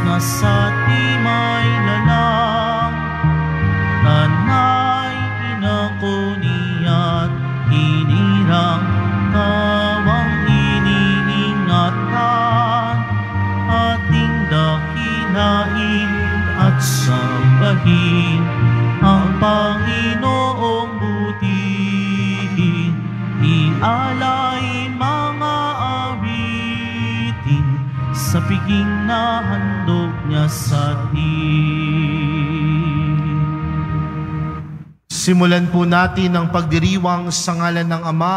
na sa timay lalang, nanay inako niya't hinirang kawang iniingatan, ating dakilain at sambahin ang Panginoong butihin, ialay mga awitin sa piging na handog niya sa atin. Simulan po natin ang pagdiriwang sa ngalan ng Ama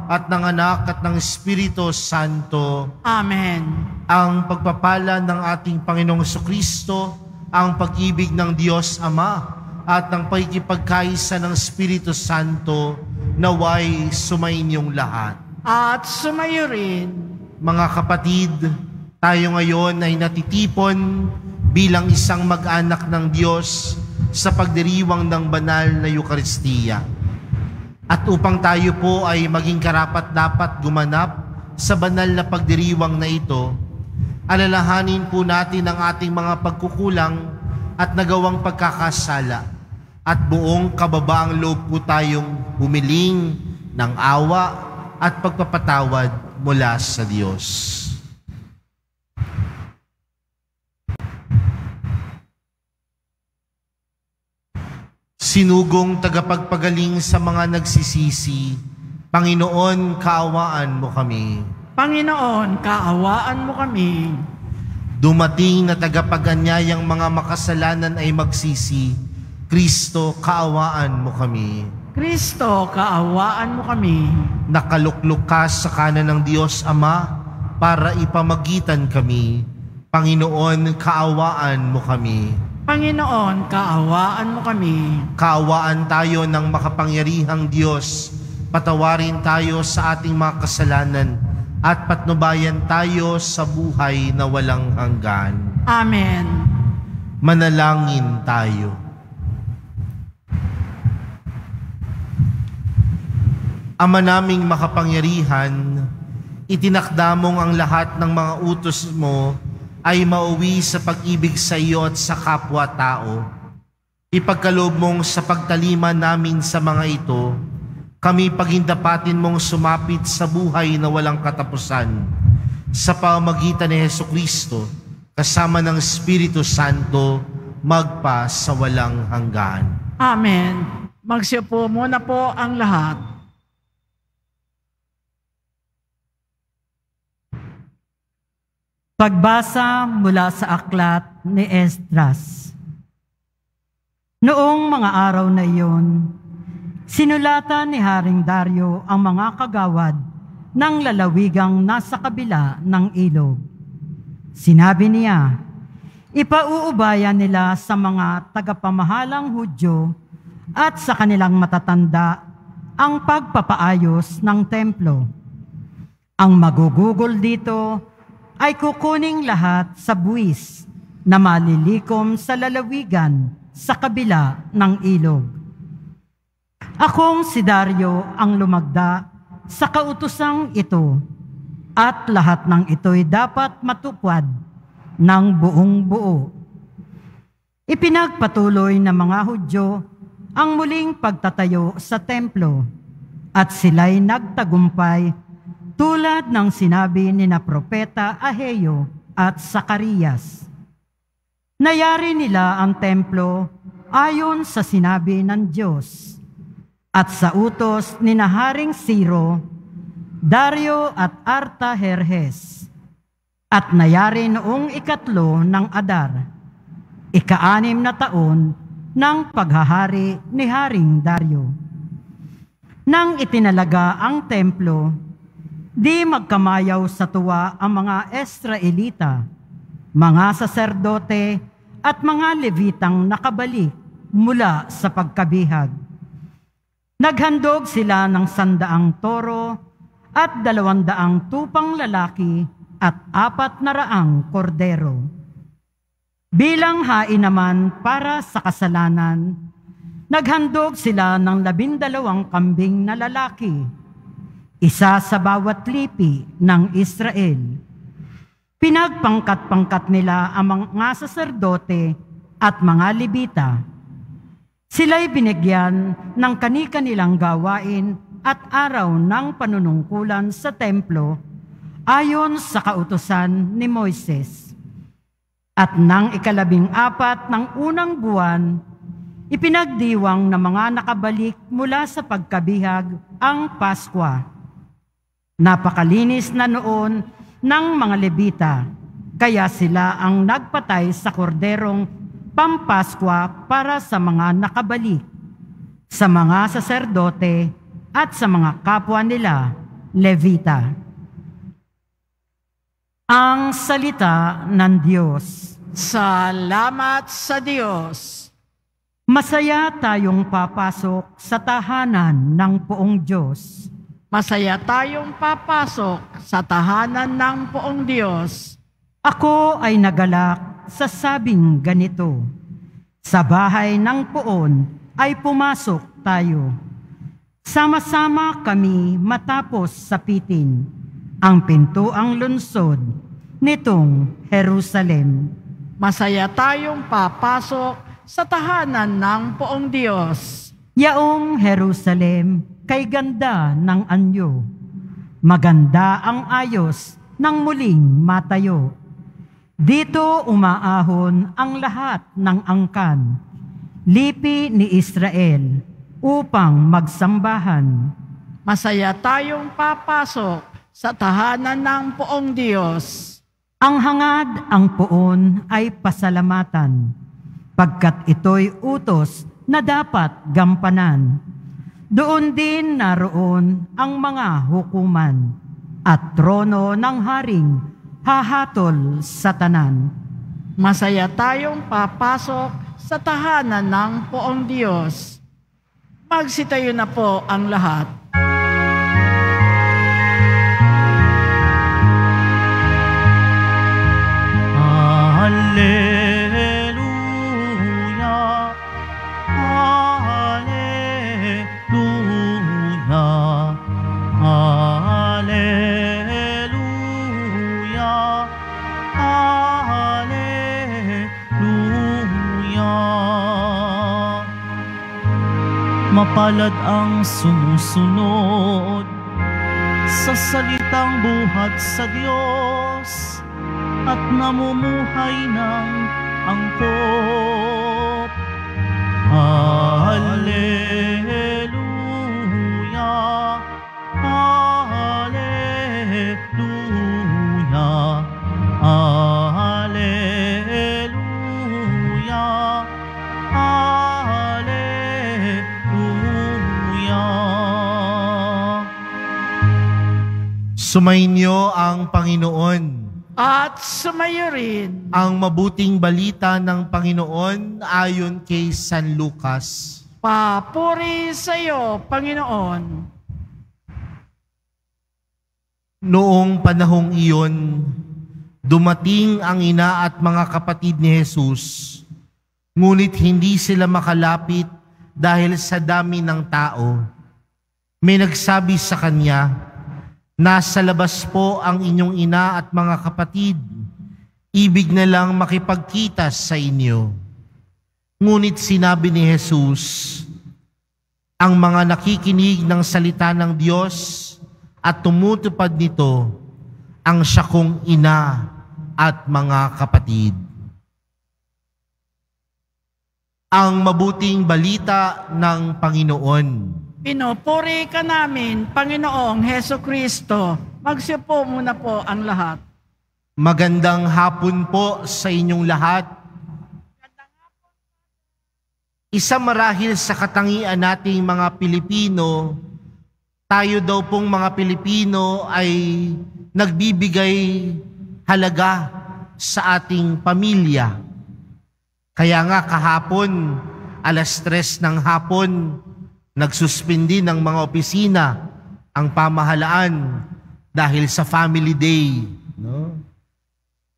at ng Anak at ng Espiritu Santo. Amen. Ang pagpapala ng ating Panginoong Jesucristo, ang pag-ibig ng Diyos Ama, at ng pagkipagkaisa ng Espiritu Santo, naway sumainyong lahat. At sumayo rin. Mga kapatid, tayo ngayon ay natitipon bilang isang mag-anak ng Diyos sa pagdiriwang ng banal na Eukaristiya. At upang tayo po ay maging karapat-dapat gumanap sa banal na pagdiriwang na ito, alalahanin po natin ang ating mga pagkukulang at nagawang pagkakasala. At buong kababaang loob po tayong humiling ng awa at pagpapatawad mula sa Diyos. Sinugong tagapagpagaling sa mga nagsisisi, Panginoon, kaawaan mo kami. Panginoon, kaawaan mo kami. Dumating na tagapag-anyayang mga makasalanan ay magsisi, Kristo, kaawaan mo kami. Kristo, kaawaan mo kami. Nakaluklok ka sa kanan ng Diyos Ama para ipamagitan kami. Panginoon, kaawaan mo kami. Panginoon, kaawaan mo kami. Kaawaan tayo ng makapangyarihang Diyos. Patawarin tayo sa ating mga kasalanan at patnubayan tayo sa buhay na walang hanggan. Amen. Manalangin tayo. Ama naming makapangyarihan, itinakda mong ang lahat ng mga utos mo ay mauwi sa pag-ibig sa iyo at sa kapwa-tao. Ipagkaloob mong sa pagtalima namin sa mga ito, kami pagindapatin mong sumapit sa buhay na walang katapusan sa pamamagitan ni Jesucristo, kasama ng Espiritu Santo, magpa sa walang hanggan. Amen. Magsiupo muna po ang lahat. Pagbasa mula sa aklat ni Esdras. Noong mga araw na iyon, sinulatan ni Haring Dario ang mga kagawad ng lalawigang nasa kabila ng ilog. Sinabi niya, ipauubayan nila sa mga tagapamahalang Hudyo at sa kanilang matatanda ang pagpapaayos ng templo. Ang magugugol dito ay kukuning lahat sa buwis na malilikom sa lalawigan sa kabila ng ilog. Akong si Dario ang lumagda sa kautusang ito, at lahat ng ito'y dapat matupad ng buong buo. Ipinagpatuloy ng mga Hudyo ang muling pagtatayo sa templo, at sila'y nagtagumpay tulad ng sinabi ni na Propeta Aheo at Zacarias. Nayari nila ang templo ayon sa sinabi ng Diyos, at sa utos ni na Haring Ciro, Dario at Artajerjes. At nayari noong 3 ng Adar, 6 na taon ng paghahari ni Haring Dario. Nang itinalaga ang templo, di magkamayaw sa tuwa ang mga Israelita, mga saserdote at mga Levitang nakabalik mula sa pagkabihag. Naghandog sila ng 100 toro at 200 tupang lalaki at 400 kordero. Bilang hain naman para sa kasalanan, naghandog sila ng 12 kambing na lalaki, isa sa bawat lipi ng Israel. Pinagpangkat-pangkat nila ang mga saserdote at mga Levita. Sila'y binigyan ng kani-kanilang gawain at araw ng panunungkulan sa templo ayon sa kautusan ni Moises. At nang 14 ng unang buwan, ipinagdiwang ng mga nakabalik mula sa pagkabihag ang Paskwa. Napakalinis na noon ng mga Levita, kaya sila ang nagpatay sa korderong Pampaskwa para sa mga nakabalik, sa mga saserdote at sa mga kapwa nila, Levita. Ang salita ng Diyos. Salamat sa Diyos. Masaya tayong papasok sa tahanan ng poong Diyos. Masaya tayong papasok sa tahanan ng poong Diyos. Ako ay nagalak sa sabing ganito, sa bahay ng poon ay pumasok tayo. Sama-sama kami matapos sapitin ang pintuang lungsod nitong Jerusalem. Masaya tayong papasok sa tahanan ng poong Diyos. Yaong Jerusalem, kay ganda ng anyo. Maganda ang ayos ng muling matayo. Dito umaahon ang lahat ng angkan, lipi ni Israel, upang magsambahan. Masaya tayong papasok sa tahanan ng poong Diyos. Ang hangad ang poon ay pasalamatan, pagkat ito'y utos na dapat gampanan. Doon din naroon ang mga hukuman at trono ng haring hahatol sa tanan. Masaya tayong papasok sa tahanan ng poong Diyos. Magsitayo na po ang lahat. Hallelujah, Hallelujah, Hallelujah, Hallelujah. Mapalad ang sumusunod sa salitang buhat sa Diyos at namumuhay ng angkop. Hallelujah, Hallelujah, Hallelujah, Hallelujah. Sumainyo ang Panginoon. At sumayo rin Ang mabuting balita ng Panginoon ayon kay San Lucas. papuri sa iyo, Panginoon. Noong panahong iyon, dumating ang ina at mga kapatid ni Jesus, ngunit hindi sila makalapit dahil sa dami ng tao. May nagsabi sa kanya, "Nasa labas po ang inyong ina at mga kapatid. Ibig na lang makipagkita sa inyo." Ngunit sinabi ni Jesus, ang mga nakikinig ng salita ng Diyos at tumutupad nito, ang siya kong ina at mga kapatid. Ang mabuting balita ng Panginoon. Pinupuri ka namin, Panginoong Heso Kristo. Magsiupo muna po ang lahat. Magandang hapon po sa inyong lahat. Isa marahil sa katangian nating mga Pilipino, tayo daw pong mga Pilipino ay nagbibigay halaga sa ating pamilya. Kaya nga kahapon, 3:00 ng hapon, nagsuspindi ng mga opisina ang pamahalaan dahil sa Family Day. No?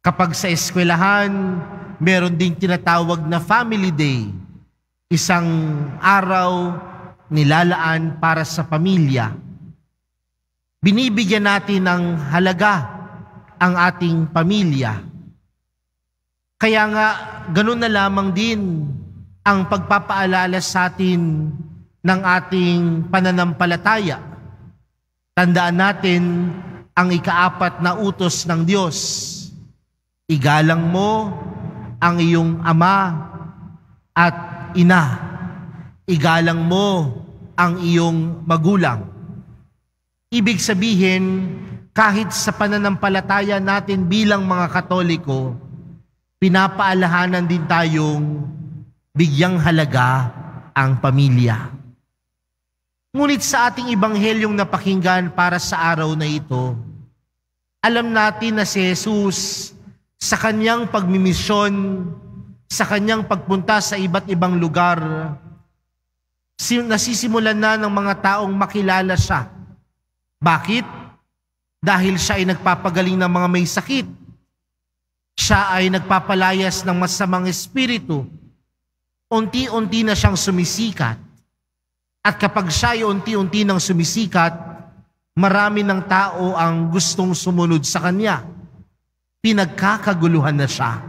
Kapag sa eskwelahan, meron ding tinatawag na Family Day. Isang araw nilalaan para sa pamilya. Binibigyan natin ng halaga ang ating pamilya. Kaya nga, ganun na lamang din ang pagpapaalala sa atin ng ating pananampalataya. Tandaan natin ang ika-4 na utos ng Diyos. Igalang mo ang iyong ama at ina. Igalang mo ang iyong magulang. Ibig sabihin, kahit sa pananampalataya natin bilang mga Katoliko, pinapaalahanan din tayong bigyang halaga ang pamilya. Ngunit sa ating ibanghelyong napakinggan para sa araw na ito, alam natin na si Jesus sa kanyang pagmimisyon, sa kanyang pagpunta sa iba't ibang lugar, nasisimulan na ng mga taong makilala siya. Bakit? Dahil siya ay nagpapagaling ng mga may sakit. Siya ay nagpapalayas ng masamang espiritu. Unti-unti na siyang sumisikat. At kapag siya ay unti-unti nang sumisikat, marami ng tao ang gustong sumunod sa kanya. Pinagkakaguluhan na siya.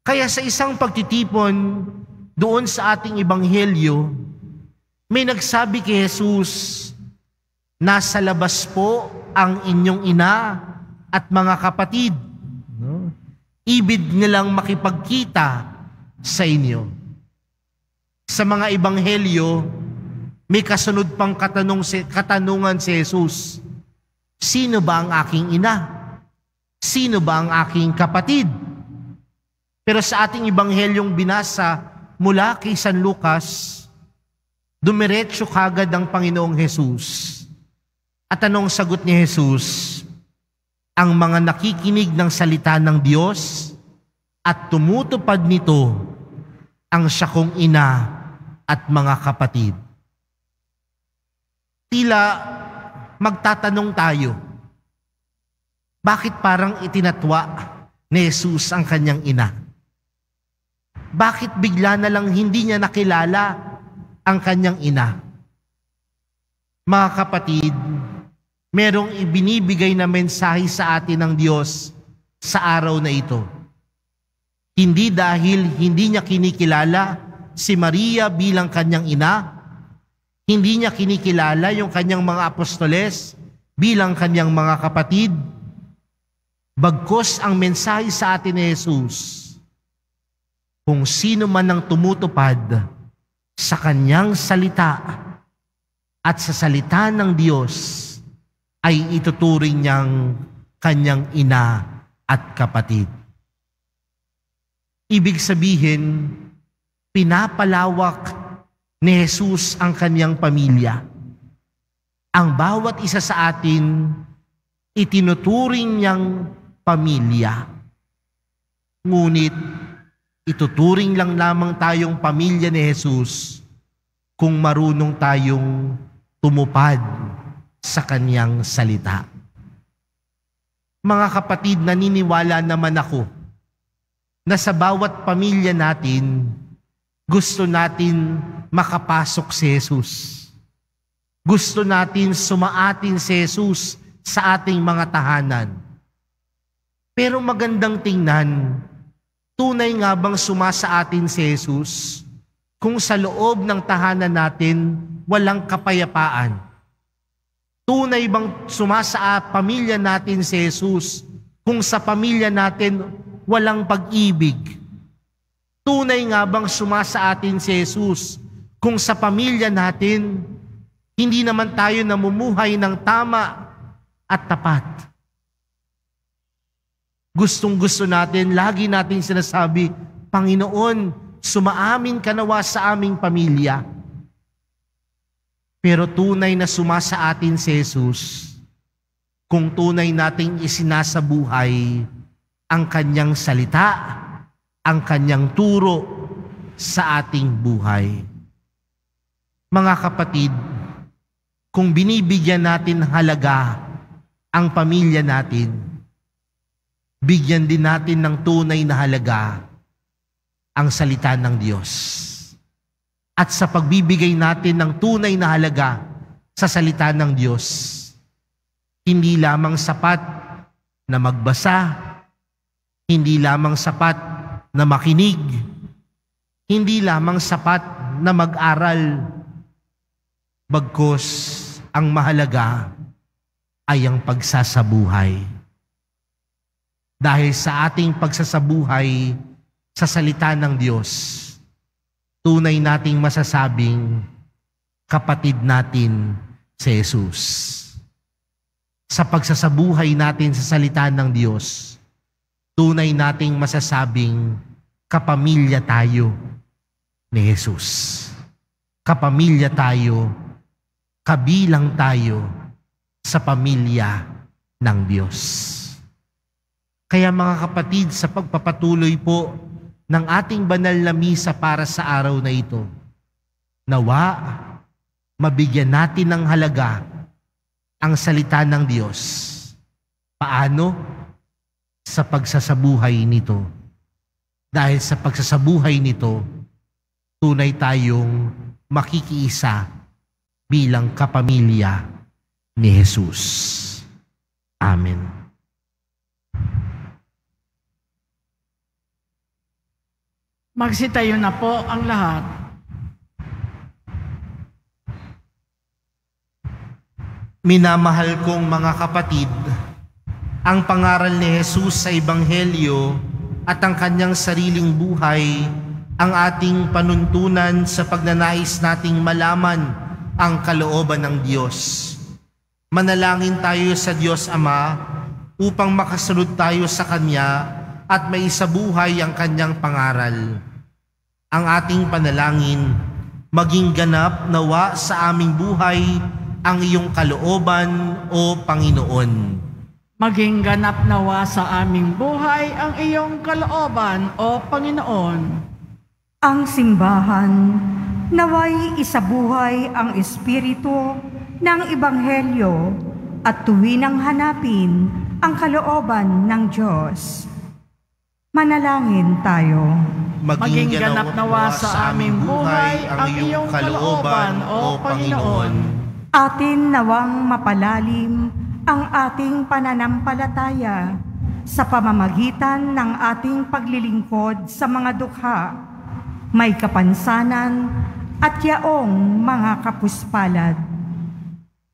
Kaya sa isang pagtitipon doon sa ating ebanghelyo, may nagsabi kay Jesus, nasa labas po ang inyong ina at mga kapatid. Ibig nilang makipagkita sa inyo. Sa mga ebanghelyo, may kasunod pang katanungan si Jesus. Sino ba ang aking ina? Sino ba ang aking kapatid? Pero sa ating ebanghelyong binasa mula kay San Lucas, dumiretso kagad ang Panginoong Jesus. At anong sagot ni Jesus? Ang mga nakikinig ng salita ng Diyos at tumutupad nito ang siya kong ina at mga kapatid. Tila magtatanong tayo, bakit parang itinatwa ni Jesus ang kanyang ina? Bakit bigla na lang hindi niya nakilala ang kanyang ina? Mga kapatid, merong ibinibigay na mensahe sa atin ng Diyos sa araw na ito. Hindi dahil hindi niya kinikilala si Maria bilang kanyang ina, hindi niya kinikilala yung kanyang mga apostoles bilang kanyang mga kapatid, bagkus ang mensahe sa atin ni Jesus, kung sino man ang tumutupad sa kanyang salita at sa salita ng Diyos, ay ituturing niyang kanyang ina at kapatid. Ibig sabihin, pinapalawak ni Jesus ang kanyang pamilya. Ang bawat isa sa atin, itinuturing niyang pamilya. Ngunit, ituturing lang lamang tayong pamilya ni Jesus kung marunong tayong tumupad sa kanyang salita. Mga kapatid, naniniwala naman ako na sa bawat pamilya natin, gusto natin makapasok si Jesus. Gusto natin sumaatin si Jesus sa ating mga tahanan. Pero magandang tingnan, tunay nga bang sumasa atin si Jesus kung sa loob ng tahanan natin walang kapayapaan? Tunay bang sumasa pamilya natin si Jesus kung sa pamilya natin walang pag-ibig? Tunay nga bang sumasa atin si Jesus kung sa pamilya natin hindi naman tayo namumuhay ng tama at tapat? Gustong-gusto natin, lagi natin sinasabi, Panginoon, sumaamin ka nawa sa aming pamilya. Pero tunay na sumasa atin si Jesus kung tunay nating isinasabuhay ang kanyang salita, ang kanyang turo sa ating buhay. Mga kapatid, kung binibigyan natin halaga ang pamilya natin, bigyan din natin ng tunay na halaga ang salita ng Diyos. At sa pagbibigay natin ng tunay na halaga sa salita ng Diyos, hindi lamang sapat na magbasa, hindi lamang sapat na makinig, hindi lamang sapat na mag-aral, bagkus ang mahalaga ay ang pagsasabuhay. Dahil sa ating pagsasabuhay sa salita ng Diyos, tunay nating masasabing kapatid natin si Jesus. Sa pagsasabuhay natin sa salita ng Diyos, tunay nating masasabing kapamilya tayo ni Jesus. Kapamilya tayo, kabilang tayo sa pamilya ng Diyos. Kaya mga kapatid, sa pagpapatuloy po ng ating banal na misa para sa araw na ito, nawa mabigyan natin ng halaga ang salita ng Diyos. Paano? Sa pagsasabuhay nito. Dahil sa pagsasabuhay nito, tunay tayong makikiisa bilang kapamilya ni Jesus. Amen. Magsitayo na po ang lahat. Minamahal kong mga kapatid, ang pangaral ni Jesus sa Ebanghelyo at ang kanyang sariling buhay ang ating panuntunan sa pagnanais nating malaman ang kalooban ng Diyos. Manalangin tayo sa Diyos Ama upang makasunod tayo sa Kanya at maisabuhay ang Kanyang pangaral. Ang ating panalangin, maging ganap nawa sa aming buhay ang iyong kalooban, O Panginoon. Maging ganap nawa sa aming buhay ang iyong kalooban, O Panginoon. Ang simbahan, naway isabuhay ang espiritu ng Ebanghelyo at tuwinang hanapin ang kalooban ng Diyos. Manalangin tayo. Maging ganap nawa sa aming buhay ang iyong kalooban, O Panginoon. Atin nawang mapalalim ang ating pananampalataya sa pamamagitan ng ating paglilingkod sa mga dukha, may kapansanan at yaong mga kapuspalad.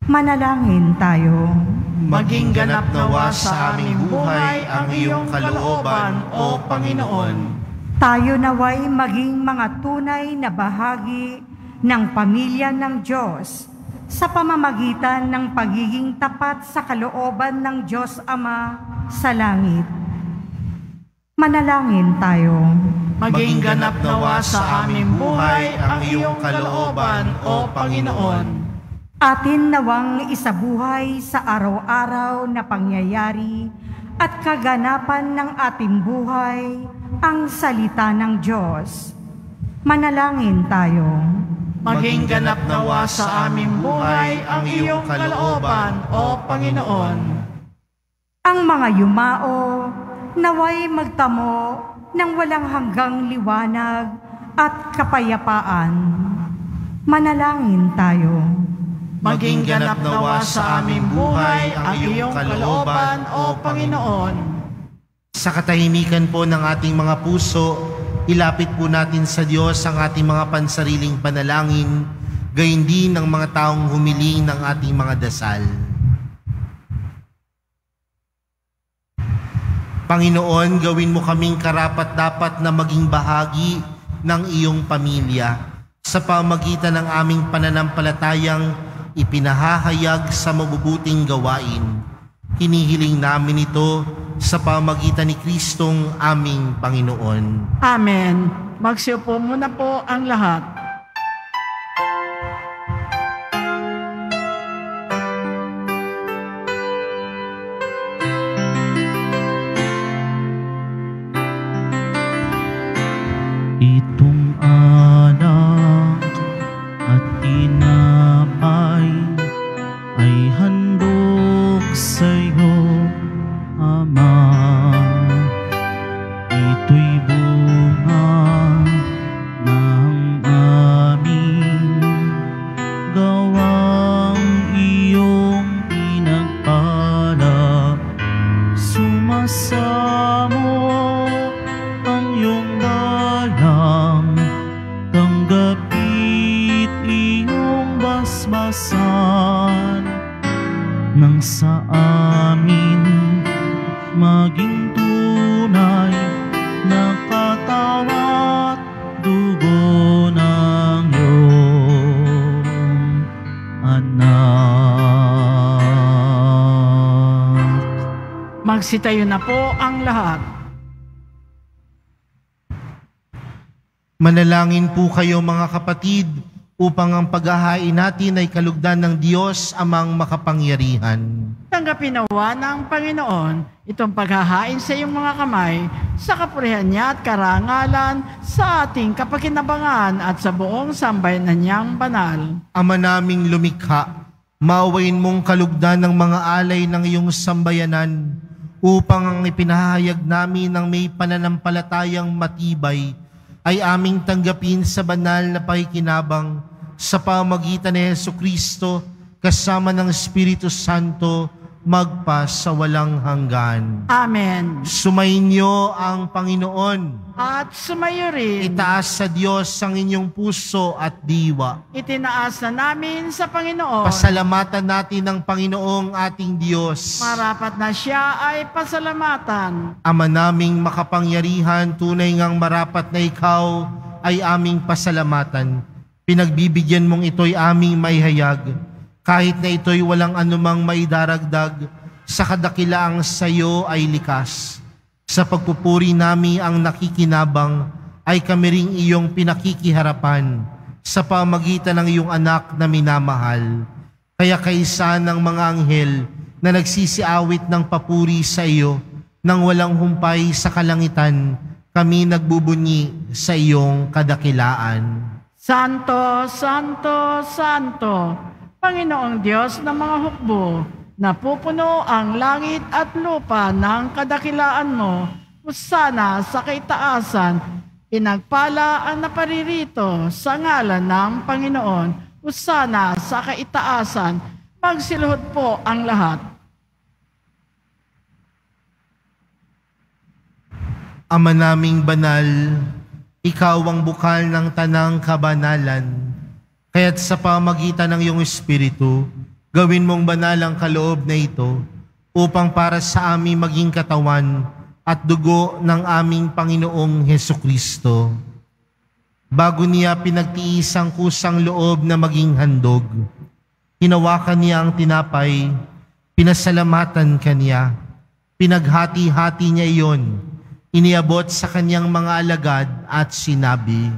Manalangin tayo. Maging ganap nawa sa aming buhay ang iyong kalooban, O Panginoon. Tayo naway maging mga tunay na bahagi ng pamilya ng Diyos sa pamamagitan ng pagiging tapat sa kalooban ng Diyos Ama sa langit. Manalangin tayo. Maging ganap nawa sa aming buhay ang iyong kalooban, O Panginoon. Atin nawang isabuhay sa araw-araw na pangyayari at kaganapan ng ating buhay ang salita ng Diyos. Manalangin tayo. Maging ganap nawa sa aming buhay ang iyong kalooban, O Panginoon. Ang mga yumao naway magtamo ng walang hanggang liwanag at kapayapaan. Manalangin tayo. Maging ganap nawa sa aming buhay ang iyong kalooban, O Panginoon. Sa katahimikan po ng ating mga puso, ilapit po natin sa Diyos ang ating mga pansariling panalangin, gayon din ng mga taong humiling ng ating mga dasal. Panginoon, gawin mo kaming karapat-dapat na maging bahagi ng iyong pamilya sa pamagitan ng aming pananampalatayang ipinahahayag sa mabubuting gawain. Hinihiling namin ito sa pamagitan ni Kristong aming Panginoon. Amen. Magsiupo muna po ang lahat. Itong anak at tinapay ay handog sa'yo, Ama. Ito'y bunga ng aming gawang iyong pinagpala. sa amin maging tunay na katawan at dugo ng iyong anak. Magsitayo na po ang lahat. Manalangin po kayo mga kapatid upang ang paghahain natin ay kalugdan ng Diyos Amang makapangyarihan. Tanggapin nawa ng Panginoon itong paghahain sa iyong mga kamay sa kapurihan niya at karangalan sa ating kapakinabangan at sa buong sambayanan niyang banal. Ama naming lumikha, maawain mong kalugdan ng mga alay ng iyong sambayanan upang ang ipinahayag namin ng may pananampalatayang matibay ay aming tanggapin sa banal na pakikinabang sa pamagitan ni Jesucristo kasama ng Espiritu Santo magpa sa walang hanggan. Amen. Sumainyo ang Panginoon. At sumayo rin. Itaas sa Diyos ang inyong puso at diwa. Itinaas na namin sa Panginoon. Pasalamatan natin ang Panginoong ating Diyos. Marapat na siya ay pasalamatan. Ama naming makapangyarihan, tunay ngang marapat na ikaw ay aming pasalamatan. Pinagbibigyan mong ito'y aming maihayag, kahit na ito'y walang anumang maidaragdag, sa kadakilaang sa iyo ay likas. Sa pagpupuri nami ang nakikinabang, ay kami ring iyong pinakikiharapan sa pamagitan ng iyong anak na minamahal. Kaya kaisa ng mga anghel na nagsisiawit ng papuri sa iyo, nang walang humpay sa kalangitan, kami nagbubunyi sa iyong kadakilaan. Santo, Santo, Santo, Panginoong Diyos ng mga hukbo, napupuno ang langit at lupa ng kadakilaan mo, husana sa kaitaasan, pinagpala ang naparirito sa ngalan ng Panginoon, husana sa kaitaasan, magsiluhod po ang lahat. Ama naming banal, ikaw ang bukal ng tanang kabanalan, kaya't sa pamagitan ng iyong Espiritu, gawin mong banal ang kaloob na ito upang para sa aming maging katawan at dugo ng aming Panginoong Hesukristo. Bago niya pinagtiis ang kusang loob na maging handog, hinawakan niya ang tinapay, pinasalamatan kaniya, pinaghati-hati niya iyon, iniabot sa kanyang mga alagad at sinabi,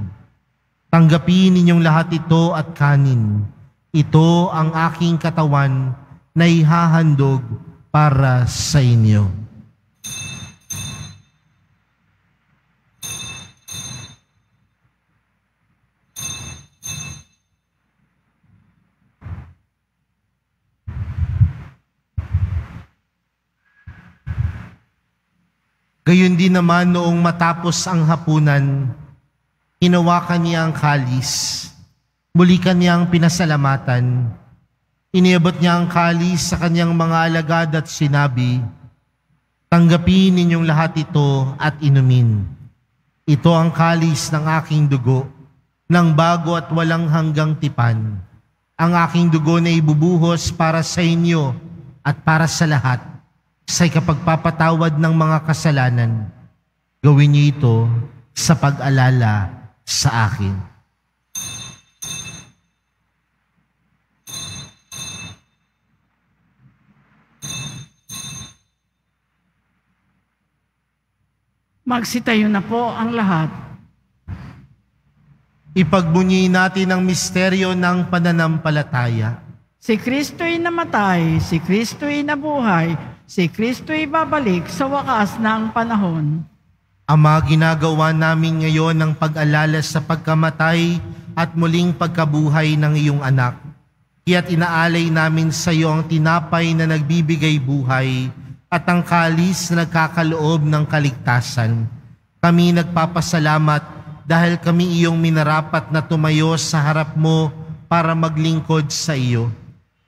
"Tanggapin ninyong lahat ito at kanin. Ito ang aking katawan na ihahandog para sa inyo." Gayon din naman noong matapos ang hapunan, hinawakan niya ang kalis, muli kanyang pinasalamatan. Iniabot niya ang kalis sa kanyang mga alagad at sinabi, "Tanggapin ninyong lahat ito at inumin. Ito ang kalis ng aking dugo, ng bago at walang hanggang tipan. Ang aking dugo na ibubuhos para sa inyo at para sa lahat, sa ikapagpapatawad ng mga kasalanan. Gawin niyo ito sa pag-alala sa akin." Magsitayo na po ang lahat. Ipagbunyi natin ang misteryo ng pananampalataya. Si Kristo'y namatay, si Kristo'y nabuhay, si Kristo'y babalik sa wakas ng panahon. Ama, ginagawa namin ngayon ang pag-alala sa pagkamatay at muling pagkabuhay ng iyong anak. Kaya't inaalay namin sa iyo ang tinapay na nagbibigay buhay at ang kalis na nagkakaloob ng kaligtasan. Kami nagpapasalamat dahil kami iyong minarapat na tumayo sa harap mo para maglingkod sa iyo.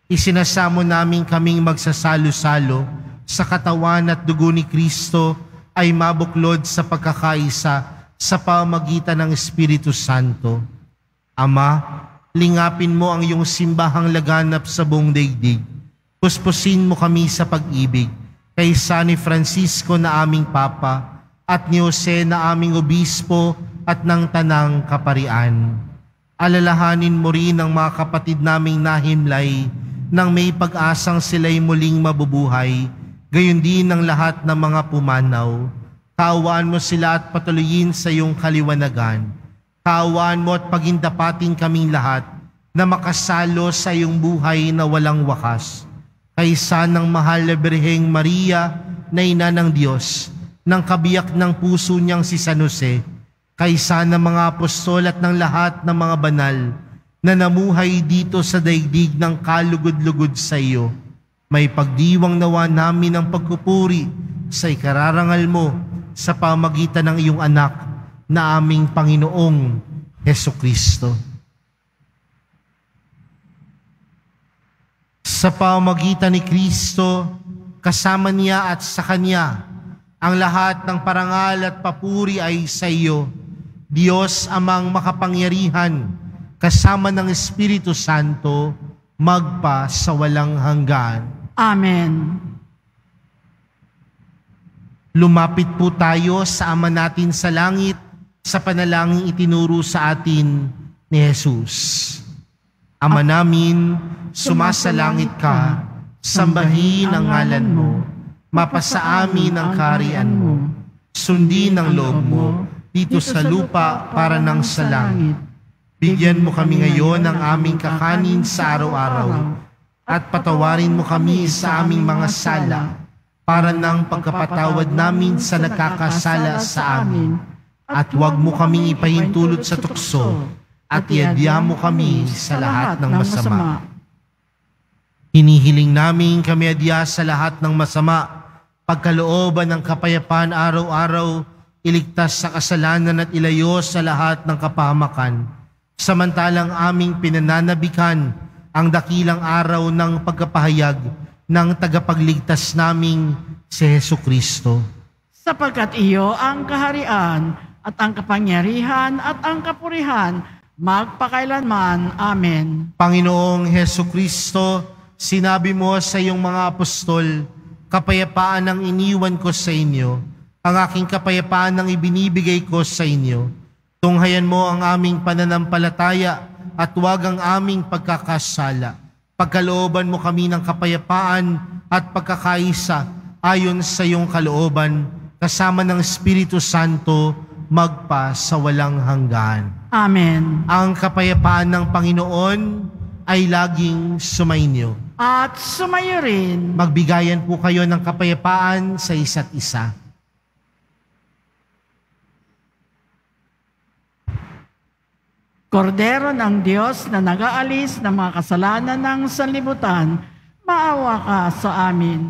Isinasamo namin kaming magsasalo-salo sa katawan at dugo ni Kristo ay mabuklod sa pagkakaisa sa pamagitan ng Espiritu Santo. Ama, lingapin mo ang iyong simbahang laganap sa buong daigdig. Puspusin mo kami sa pag-ibig kay San Francisco na aming Papa at ni Jose na aming Obispo at ng Tanang Kaparian. Alalahanin mo rin ang mga kapatid naming nahimlay nang may pag-asang sila'y muling mabubuhay, gayon din ang lahat ng mga pumanaw. Kaawaan mo sila at patuloyin sa iyong kaliwanagan. Kaawaan mo at pagindapatin kaming lahat na makasalo sa iyong buhay na walang wakas. Kaysa ng mahal na Birheng Maria na ina ng Diyos, ng kabiyak ng puso niyang si San Jose, kaysa ng mga apostol at ng lahat ng mga banal na namuhay dito sa daigdig ng kalugod-lugod sa iyo, may pagdiwang nawa namin ang pagpupuri sa ikararangal mo sa pamagitan ng iyong anak na aming Panginoong Hesukristo. Sa pamamagitan ni Kristo, kasama niya at sa Kanya, ang lahat ng parangal at papuri ay sa iyo, Diyos amang makapangyarihan, kasama ng Espiritu Santo, magpa sa walang hanggan. Amen. Lumapit po tayo sa Ama natin sa langit, sa panalangin itinuro sa atin ni Jesus. Ama namin, sumasalangit ka, sambahin ang ngalan mo, mapasa amin ang kaharian mo, sundin ang loob mo, dito sa lupa para nang sa langit. Bigyan mo kami ngayon ng aming kakanin sa araw-araw, at patawarin mo kami sa aming mga sala, para nang pagkapatawad namin sa nagkakasala sa amin, at huwag mo kaming ipahintulot sa tukso, at iadya mo kami sa lahat ng masama. Hinihiling namin kami adya sa lahat ng masama, pagkalooban ng kapayapaan araw-araw, iligtas sa kasalanan at ilayo sa lahat ng kapahamakan. Samantalang aming pinananabikan ang dakilang araw ng pagkapahayag ng tagapagligtas naming si Hesukristo. Sapagkat iyo ang kaharian at ang kapangyarihan at ang kapurihan magpakailanman. Amen. Panginoong Hesukristo, sinabi mo sa iyong mga apostol, kapayapaan ang iniwan ko sa inyo, ang aking kapayapaan ang ibinibigay ko sa inyo. Tunghayan mo ang aming pananampalataya at huwag ang aming pagkakasala. Pagkalooban mo kami ng kapayapaan at pagkakaisa ayon sa iyong kalooban, kasama ng Espiritu Santo, magpa sa walang hanggan. Amen. Ang kapayapaan ng Panginoon ay laging sumainyo. At sumayo rin. Magbigayan po kayo ng kapayapaan sa isa't isa. Kordero ng Diyos na nag-aalis ng mga kasalanan ng sanlibutan, maawa ka sa amin.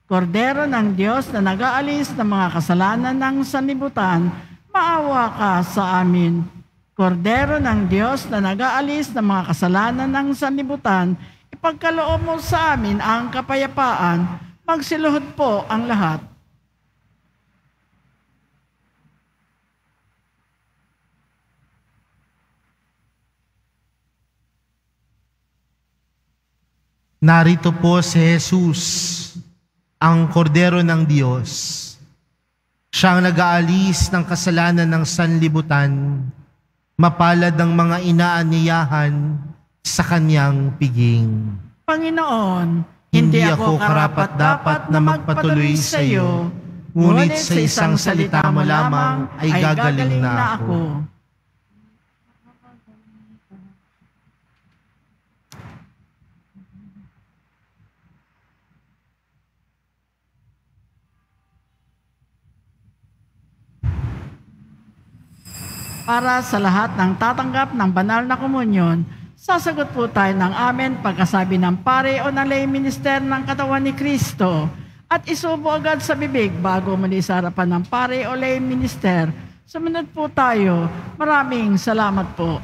Kordero ng Diyos na nag-aalis ng mga kasalanan ng sanlibutan, maawa ka sa amin. Kordero ng Diyos na nag-aalis ng mga kasalanan ng sanlibutan, ipagkaloob mo sa amin ang kapayapaan, magsiluhod po ang lahat. Narito po si Jesus, ang Kordero ng Diyos. Siyang nag-aalis ng kasalanan ng sanlibutan, mapalad ang mga inaanyayahan sa kanyang piging. Panginoon, hindi ako karapat-dapat na magpatuloy sa iyo, ngunit sa isang salita mo lamang ay gagaling na ako. Para sa lahat ng tatanggap ng banal na komunyon, sasagot po tayo ng amen pagkasabi ng pare o ng lay minister ng katawan ni Kristo at isubo agad sa bibig bago muli sa harapan ng pare o lay minister. Sumunod po tayo. Maraming salamat po.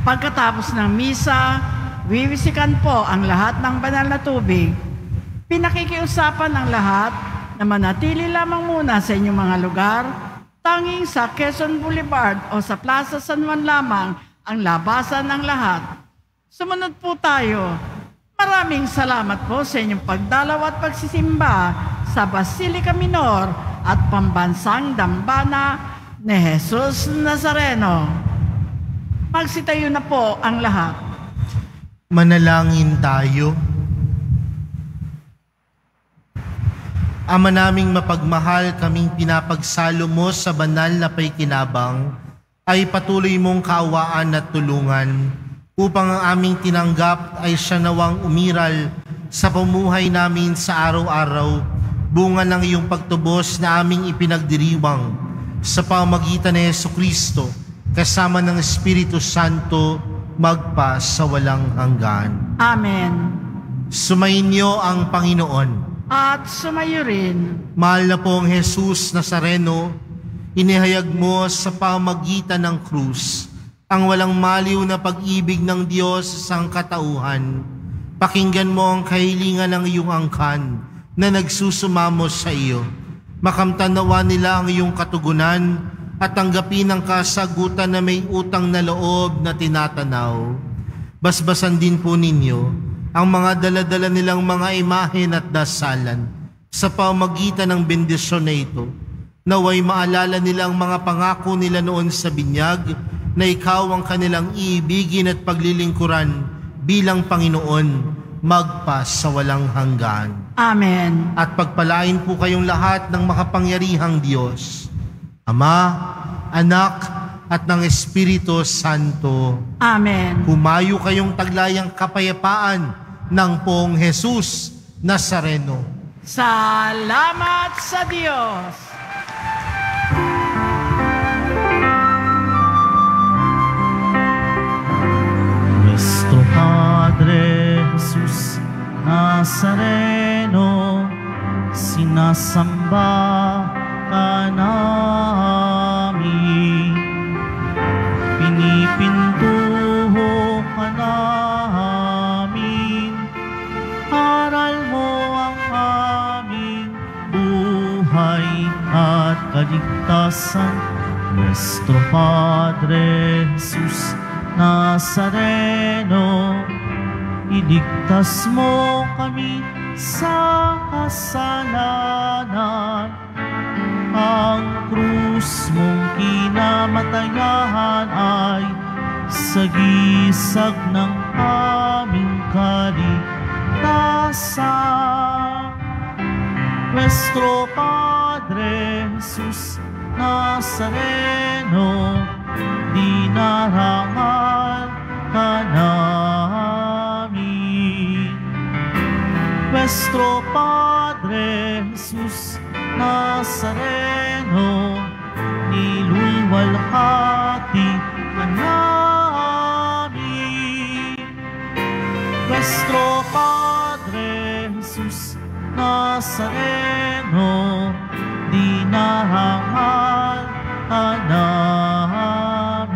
Pagkatapos ng misa, wiwisikan po ang lahat ng banal na tubig. Pinakikiusapan ang lahat na manatili lamang muna sa inyong mga lugar, tanging sa Quezon Boulevard o sa Plaza San Juan lamang ang labasan ng lahat. Sumunod po tayo. Maraming salamat po sa inyong pagdalaw at pagsisimba sa Basilica Minor at Pambansang Dambana ni Jesus Nazareno. Magsitayo na po ang lahat. Manalangin tayo. Ama naming mapagmahal, kaming pinapagsalo mo sa banal na paikinabang, ay patuloy mong kaawaan at tulungan upang ang aming tinanggap ay siya nawang umiral sa pamuhay namin sa araw-araw, bunga ng iyong pagtubos na aming ipinagdiriwang sa pamamagitan ni Jesucristo, kasama ng Espiritu Santo, magpa sa walang hanggan. Amen. Sumainyo ang Panginoon. At sumayo rin. Mahal na pong Jesus Nazareno, inihayag mo sa pamamagitan ng krus ang walang maliw na pag-ibig ng Diyos sa sangkatauhan. Pakinggan mo ang kahilingan ng iyong angkan na nagsusumamo sa iyo. Makamtan nawa nila ang iyong katugunan at tanggapin ang kasagutan na may utang na loob na tinatanaw. Basbasan din po ninyo ang mga dala-dala nilang mga imahen at dasalan sa pamamagitan ng bendisyon na ito. Naway maalala nila ang mga pangako nila noon sa binyag na ikaw ang kanilang iibigin at paglilingkuran bilang Panginoon magpa sa walang hanggan. Amen. At pagpalain po kayong lahat ng makapangyarihang Diyos, Ama, Anak, at ng Espiritu Santo. Amen. Humayo kayong taglayang kapayapaan ng Poong Jesus Nazareno. Salamat sa Diyos. Nuestro Padre Jesus Nazareno, sinasamba ka namin, pinipintuho ka namin, aral mo ang aming buhay at kaligtasan. Nuestro Padre Jesus Nazareno, iligtas mo kami sa kasalanan. Ang krus mong kinamatayan ay sagisag ng aming kaligtasan. Nuestro Padre Jesus Nazareno, dinarangal ka namin. Nuestro Padre Jesus Nazareno, nilulwalhati ka namin. Nuestro Padre Jesus Nazareno, dinarangal ka namin.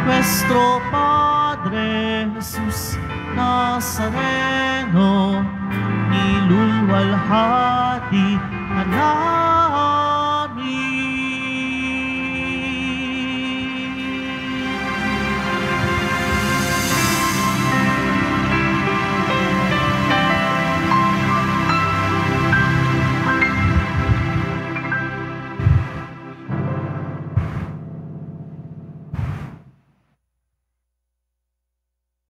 Nuestro Padre Jesus Nazareno, nilulwalhati ka namin.